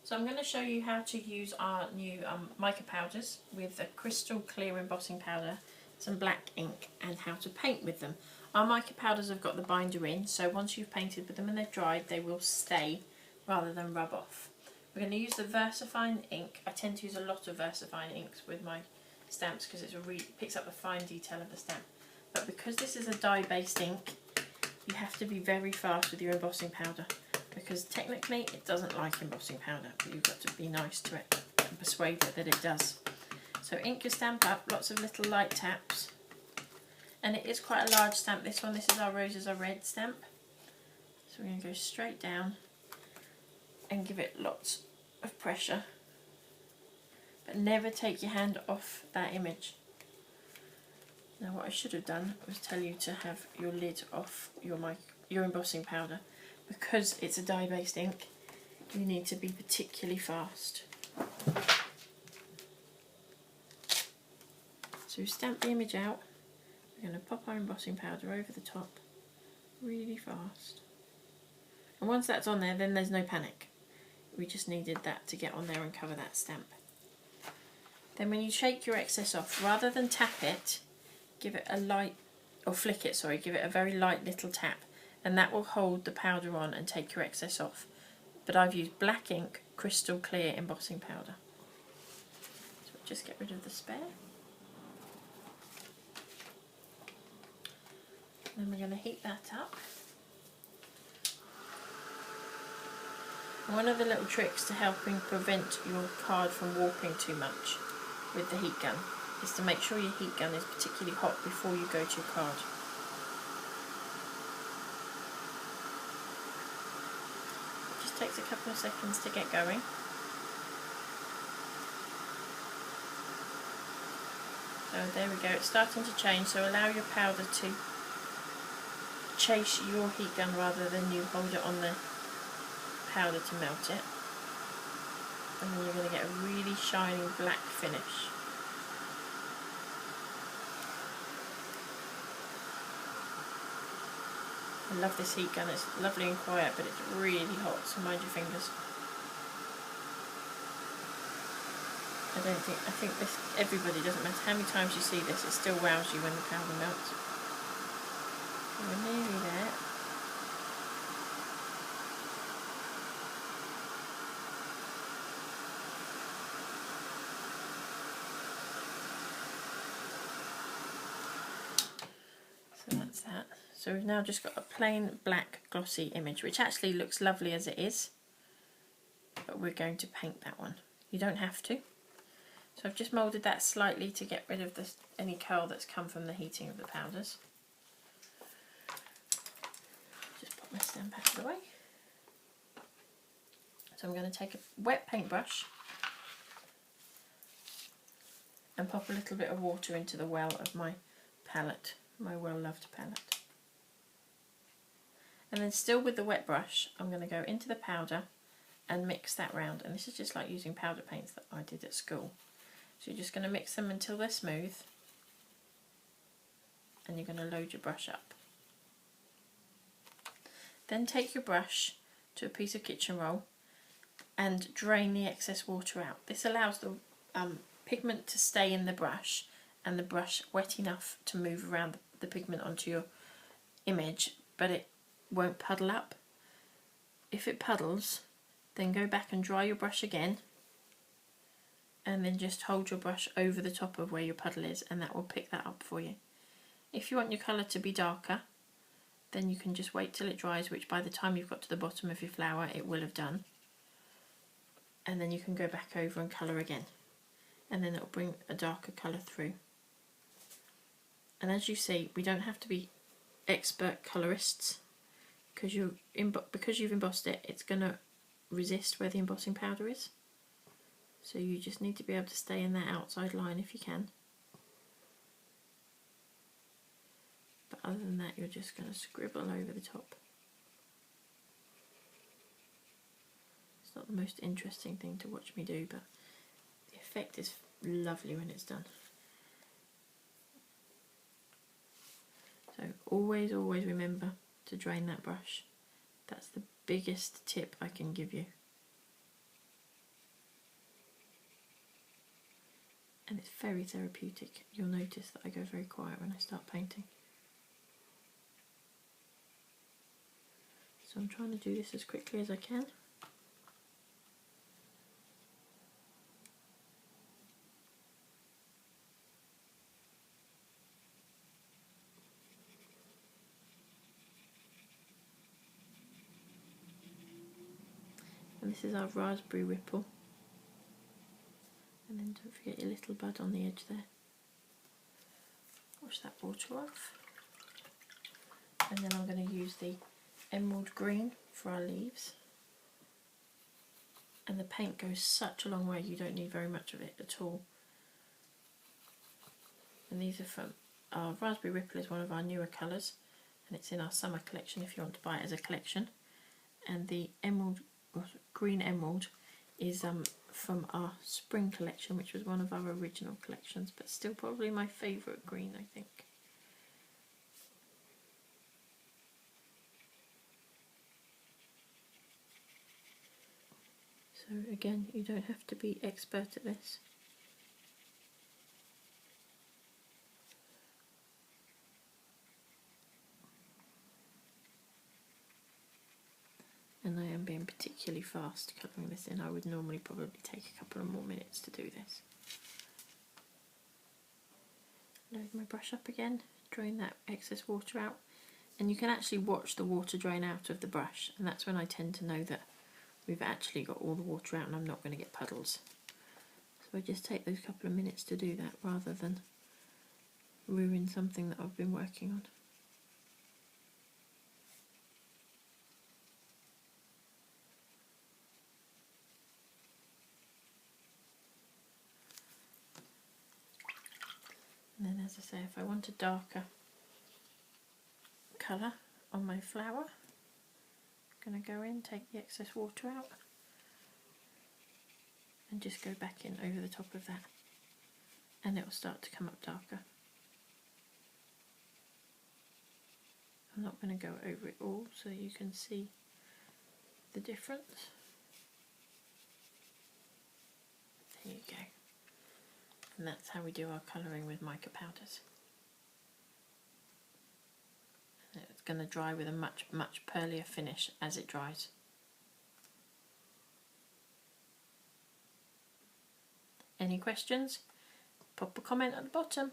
So I'm going to show you how to use our new mica powders with a crystal clear embossing powder, some black ink, and how to paint with them. Our mica powders have got the binder in, so once you've painted with them and they've dried, they will stay rather than rub off. We're going to use the VersaFine ink. I tend to use a lot of VersaFine inks with my stamps because it picks up the fine detail of the stamp. But because this is a dye-based ink, you have to be very fast with your embossing powder, because technically it doesn't like embossing powder, but you've got to be nice to it and persuade it that it does. So ink your stamp up, lots of little light taps, and it is quite a large stamp, this one. This is our Roses Are Red stamp. So we're going to go straight down and give it lots of pressure, but never take your hand off that image. Now what I should have done was tell you to have your lid off your embossing powder. Because it's a dye-based ink, you need to be particularly fast. So we stamp the image out, we're going to pop our embossing powder over the top really fast. And once that's on there, then there's no panic. We just needed that to get on there and cover that stamp. Then when you shake your excess off, rather than tap it, give it a light, or flick it, sorry, give it a very light little tap, and that will hold the powder on and take your excess off. But I've used black ink, crystal clear embossing powder. So just get rid of the spare. Then we're going to heat that up. And one of the little tricks to helping prevent your card from warping too much with the heat gun is to make sure your heat gun is particularly hot before you go to your card. Takes a couple of seconds to get going. So there we go, it's starting to change, so allow your powder to chase your heat gun rather than you hold it on the powder to melt it. And then you're going to get a really shiny black finish. I love this heat gun, it's lovely and quiet, but it's really hot, so mind your fingers. I think this, everybody, doesn't matter how many times you see this, it still wows you when the powder melts. So we're nearly there. So that's that. So we've now just got a plain black glossy image, which actually looks lovely as it is, but we're going to paint that one. You don't have to. So I've just moulded that slightly to get rid of any curl that's come from the heating of the powders. Just put my stamp out of the way. So I'm going to take a wet paintbrush and pop a little bit of water into the well of my palette, my well-loved palette. And then still with the wet brush, I'm going to go into the powder and mix that round. And this is just like using powder paints that I did at school. So you're just going to mix them until they're smooth. And you're going to load your brush up. Then take your brush to a piece of kitchen roll and drain the excess water out. This allows the pigment to stay in the brush and the brush wet enough to move around the pigment onto your image, but it won't puddle up. If it puddles, then go back and dry your brush again, and then just hold your brush over the top of where your puddle is, and that will pick that up for you. If you want your colour to be darker, then you can just wait till it dries, which by the time you've got to the bottom of your flower it will have done, and then you can go back over and colour again, and then it will bring a darker colour through. And as you see, we don't have to be expert colourists, because you've embossed it, it's going to resist where the embossing powder is. So you just need to be able to stay in that outside line if you can. But other than that, you're just going to scribble over the top. It's not the most interesting thing to watch me do, but the effect is lovely when it's done. So always remember to drain that brush. That's the biggest tip I can give you. and it's very therapeutic. You'll notice that I go very quiet when I start painting. So I'm trying to do this as quickly as I can. And this is our raspberry ripple. And then don't forget your little bud on the edge there. Wash that water off. And then I'm going to use the emerald green for our leaves. And the paint goes such a long way, you don't need very much of it at all. And these are from our raspberry ripple, is one of our newer colours, and it's in our summer collection if you want to buy it as a collection. And the emerald, green emerald, is from our spring collection, which was one of our original collections, but still probably my favourite green, I think. So again, you don't have to be expert at this. And I am being particularly fast colouring this in. I would normally probably take a couple of more minutes to do this. Load my brush up again, drain that excess water out. And you can actually watch the water drain out of the brush, and that's when I tend to know that we've actually got all the water out and I'm not going to get puddles. So I just take those couple of minutes to do that rather than ruin something that I've been working on. And then, as I say, if I want a darker colour on my flower, I'm going to go in, take the excess water out, and just go back in over the top of that, and it will start to come up darker. I'm not going to go over it all so you can see the difference. There you go. And that's how we do our colouring with mica powders. And it's going to dry with a much pearlier finish as it dries. Any questions? Pop a comment at the bottom.